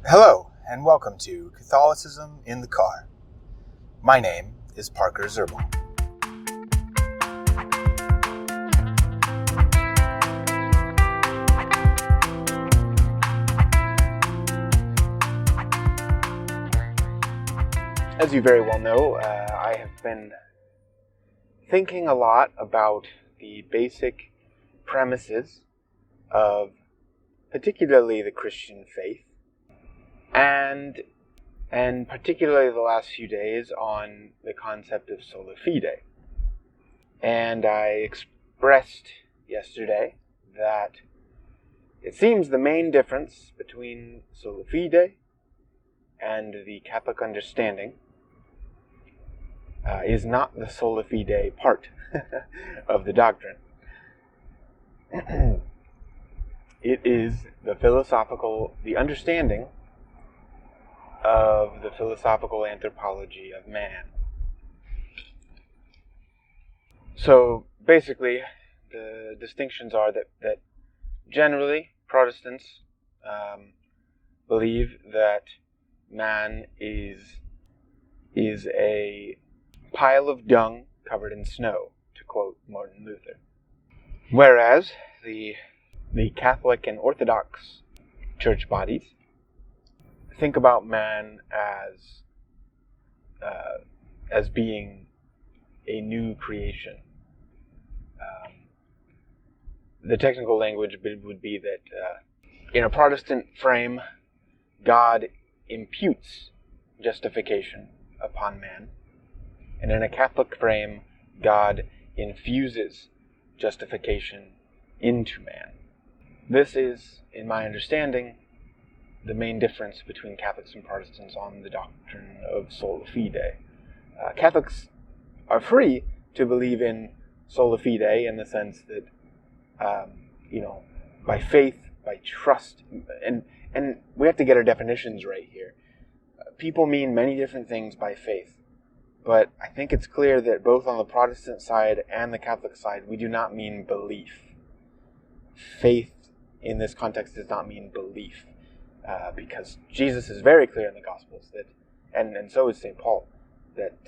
Hello, and welcome to Catholicism in the Car. My name is Parker Zerbal. As you very well know, I have been thinking a lot about the basic premises of particularly the Christian faith, and particularly the last few days on the concept of Sola Fide. And I expressed yesterday that it seems the main difference between Sola Fide and the Catholic understanding is not the Sola Fide part of the doctrine. It is the understanding of the philosophical anthropology of man. So basically, the distinctions are that generally Protestants believe that man is a pile of dung covered in snow, to quote Martin Luther. Whereas the Catholic and Orthodox church bodies think about man as being a new creation. The technical language would be that in a Protestant frame, God imputes justification upon man, and in a Catholic frame, God infuses justification into man. This is, in my understanding, the main difference between Catholics and Protestants on the doctrine of Sola Fide. Catholics are free to believe in Sola Fide in the sense that, by faith, by trust, and we have to get our definitions right here. People mean many different things by faith, but I think it's clear that both on the Protestant side and the Catholic side, we do not mean belief. Faith in this context does not mean belief. Because Jesus is very clear in the Gospels that, and so is St. Paul, that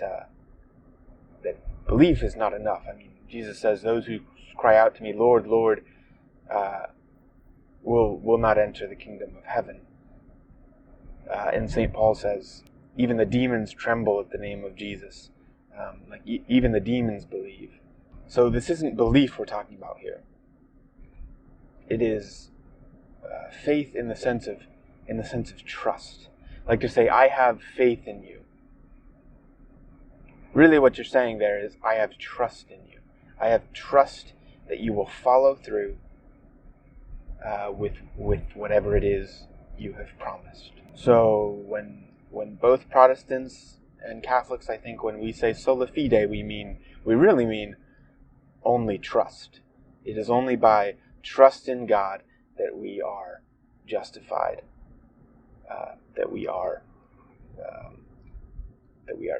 belief is not enough. I mean, Jesus says, "Those who cry out to me, Lord, Lord, will not enter the kingdom of heaven." And St. Paul says, "Even the demons tremble at the name of Jesus." Even the demons believe. So this isn't belief we're talking about here. It is faith in the sense of trust. Like to say, I have faith in you. Really what you're saying there is, I have trust in you. I have trust that you will follow through with whatever it is you have promised. So when both Protestants and Catholics, I think when we say Sola Fide, we really mean only trust. It is only by trust in God that we are justified, that we are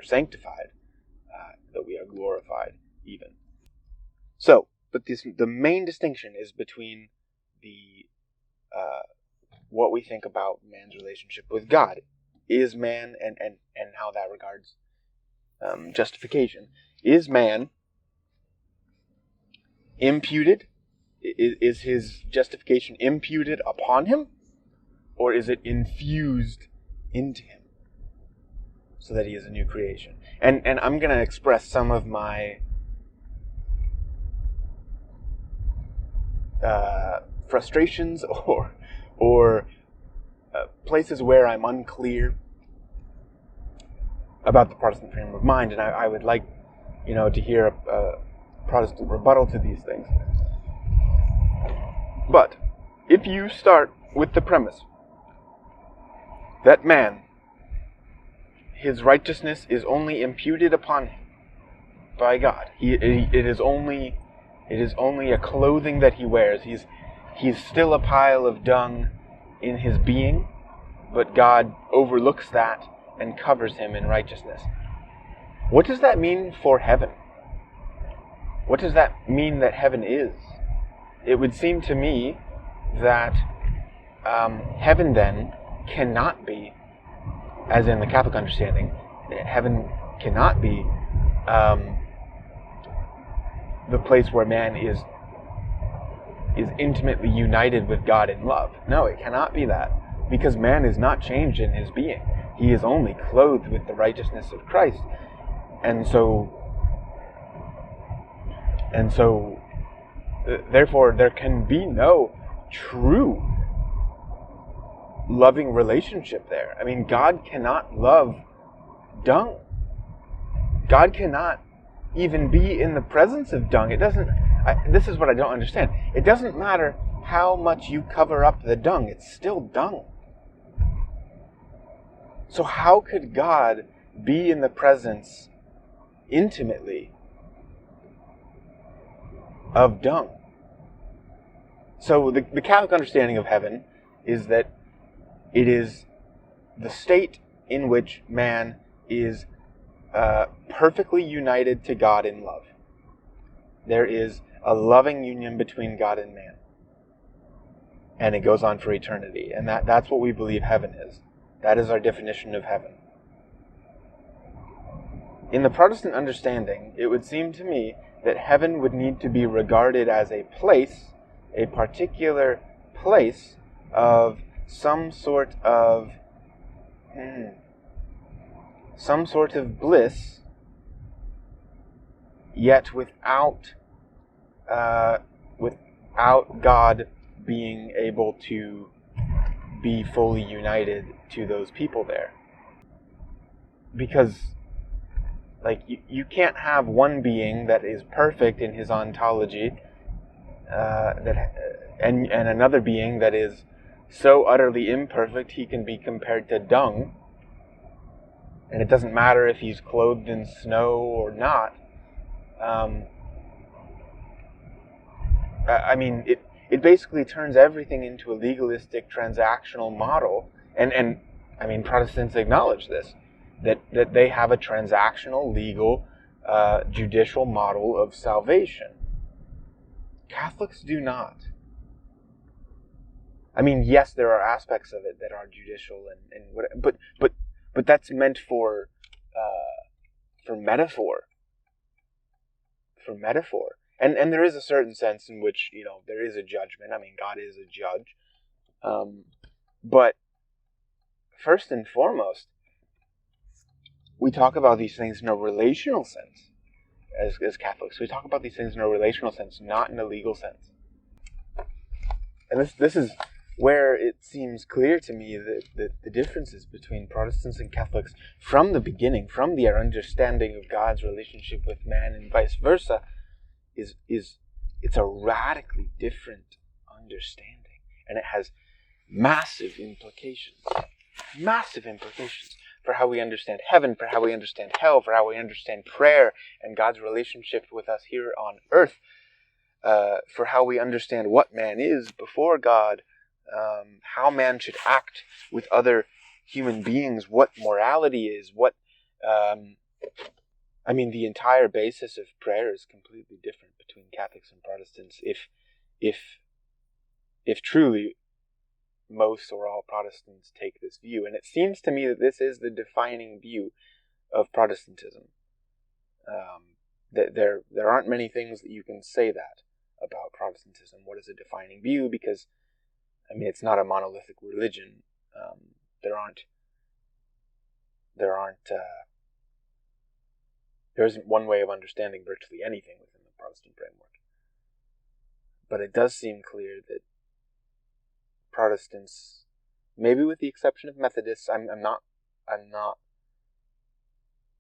sanctified, that we are glorified, even. So, but the main distinction is between the what we think about man's relationship with God. Is man, and how that regards justification. Is man imputed? Is his justification imputed upon him? Or is it infused into him so that he is a new creation? And I'm going to express some of my frustrations or places where I'm unclear about the Protestant frame of mind, and I would like, to hear a Protestant rebuttal to these things. But if you start with the premise that man, his righteousness is only imputed upon him by God. It is only a clothing that he wears. He's still a pile of dung in his being, but God overlooks that and covers him in righteousness. What does that mean for heaven? What does that mean that heaven is? It would seem to me that heaven then cannot be, as in the Catholic understanding, heaven cannot be the place where man is intimately united with God in love. No, it cannot be that, because man is not changed in his being. He is only clothed with the righteousness of Christ. And so therefore, there can be no true loving relationship there. I mean, God cannot love dung. God cannot even be in the presence of dung. It doesn't. This is what I don't understand. It doesn't matter how much you cover up the dung. It's still dung. So how could God be in the presence intimately of dung? So the Catholic understanding of heaven is that it is the state in which man is perfectly united to God in love. There is a loving union between God and man. And it goes on for eternity. And that's what we believe heaven is. That is our definition of heaven. In the Protestant understanding, it would seem to me that heaven would need to be regarded as a place, a particular place of some sort of bliss, yet without God being able to be fully united to those people there. Because you can't have one being that is perfect in his ontology and another being that is so utterly imperfect he can be compared to dung, and it doesn't matter if he's clothed in snow or not. I mean, it basically turns everything into a legalistic transactional model, and I mean, Protestants acknowledge this, that they have a transactional, legal, judicial model of salvation. Catholics do not. I mean, yes, there are aspects of it that are judicial but that's meant for metaphor. For metaphor. And there is a certain sense in which, there is a judgment. I mean, God is a judge. But first and foremost, we talk about these things in a relational sense as Catholics. We talk about these things in a relational sense, not in a legal sense. And this is where it seems clear to me that the differences between Protestants and Catholics from the beginning, from their understanding of God's relationship with man and vice versa, it's a radically different understanding. And it has massive implications for how we understand heaven, for how we understand hell, for how we understand prayer and God's relationship with us here on earth, for how we understand what man is before God, how man should act with other human beings, what morality is, I mean, the entire basis of prayer is completely different between Catholics and Protestants. If truly most or all Protestants take this view, and it seems to me that this is the defining view of Protestantism. That there aren't many things that you can say that about Protestantism. What is a defining view? Because I mean, it's not a monolithic religion. There isn't one way of understanding virtually anything within the Protestant framework. But it does seem clear that Protestants, maybe with the exception of Methodists, I'm not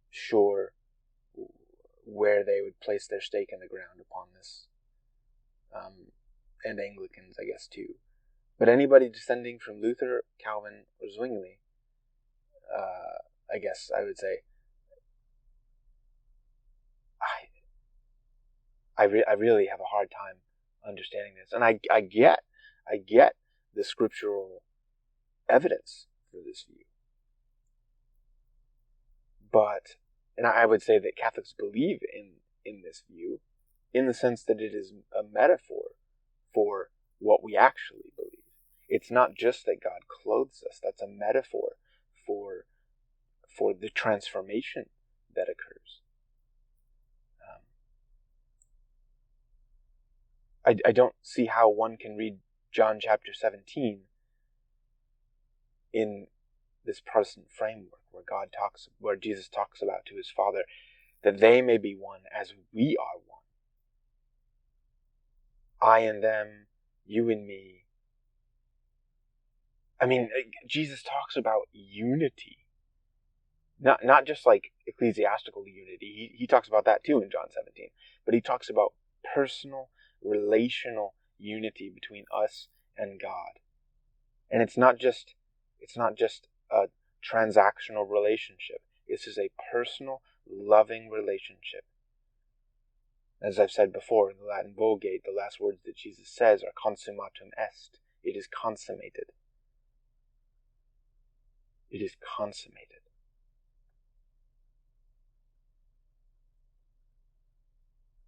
sure where they would place their stake in the ground upon this, and Anglicans, I guess, too. But anybody descending from Luther, Calvin, or Zwingli, I guess I would say, I really have a hard time understanding this. And I get the scriptural evidence for this view. But, and I would say that Catholics believe in this view, in the sense that it is a metaphor for what we actually believe. It's not just that God clothes us. That's a metaphor for the transformation that occurs. I don't see how one can read John chapter 17 in this Protestant framework where Jesus talks about to his Father that they may be one as we are one. I and them, you and me. I mean, Jesus talks about unity. Not just like ecclesiastical unity. He talks about that too in John 17. But he talks about personal, relational unity between us and God. And it's not just a transactional relationship. This is a personal, loving relationship. As I've said before in the Latin Vulgate, the last words that Jesus says are consummatum est. It is consummated. It is consummated.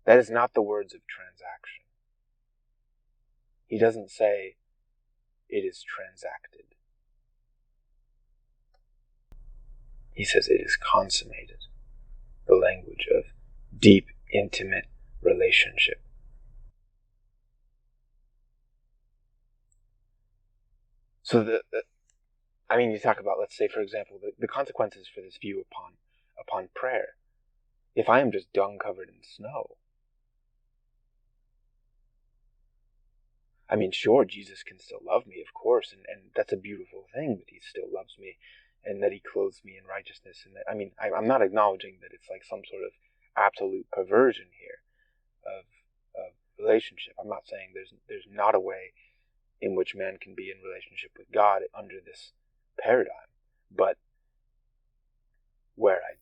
That is not the words of transaction. He doesn't say it is transacted. He says it is consummated. The language of deep, intimate relationship. So you talk about, let's say, for example, the consequences for this view upon prayer. If I am just dung covered in snow, I mean, sure, Jesus can still love me, of course, and that's a beautiful thing that he still loves me, and that he clothes me in righteousness. And that, I'm not acknowledging that it's like some sort of absolute perversion here of relationship. I'm not saying there's not a way in which man can be in relationship with God under this paradigm, but where I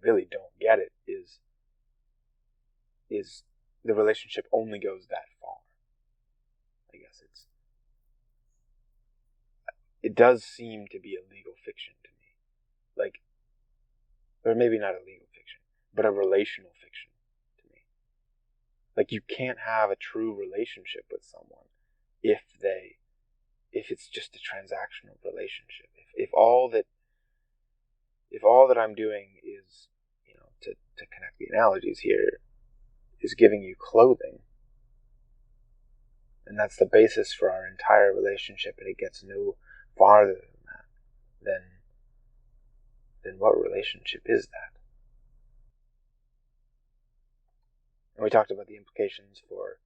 really don't get it is the relationship only goes that far. I guess it does seem to be a legal fiction to me. Like, or maybe not a legal fiction, but a relational fiction to me. Like, you can't have a true relationship with someone if it's just a transactional relationship. If all that I'm doing is, to connect the analogies here, is giving you clothing, and that's the basis for our entire relationship, and it gets no farther than that, then what relationship is that? And we talked about the implications for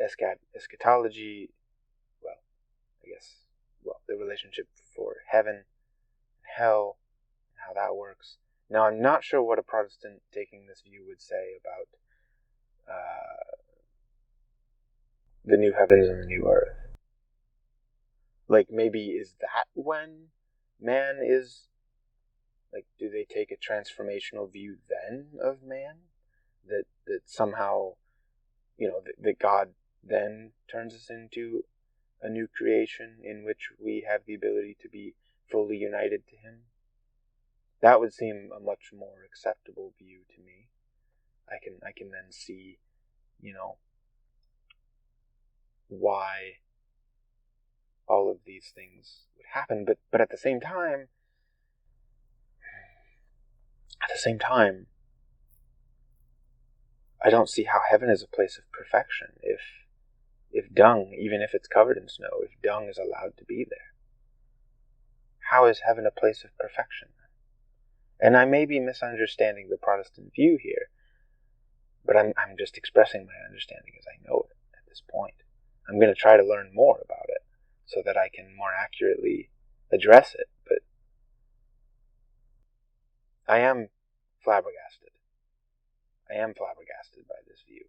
eschatology, the relationship for heaven, hell, and how that works. Now, I'm not sure what a Protestant taking this view would say about the new heavens and the new earth. Like, maybe is that when man is, like, do they take a transformational view then of man? That somehow, that God then turns us into a new creation in which we have the ability to be fully united to him? That would seem a much more acceptable view to me. I can then see, why all of these things would happen. But at the same time, I don't see how heaven is a place of perfection if dung, even if it's covered in snow, if dung is allowed to be there. How is heaven a place of perfection? And I may be misunderstanding the Protestant view here, but I'm just expressing my understanding as I know it at this point. I'm going to try to learn more about it so that I can more accurately address it, but I am flabbergasted. I am flabbergasted by this view.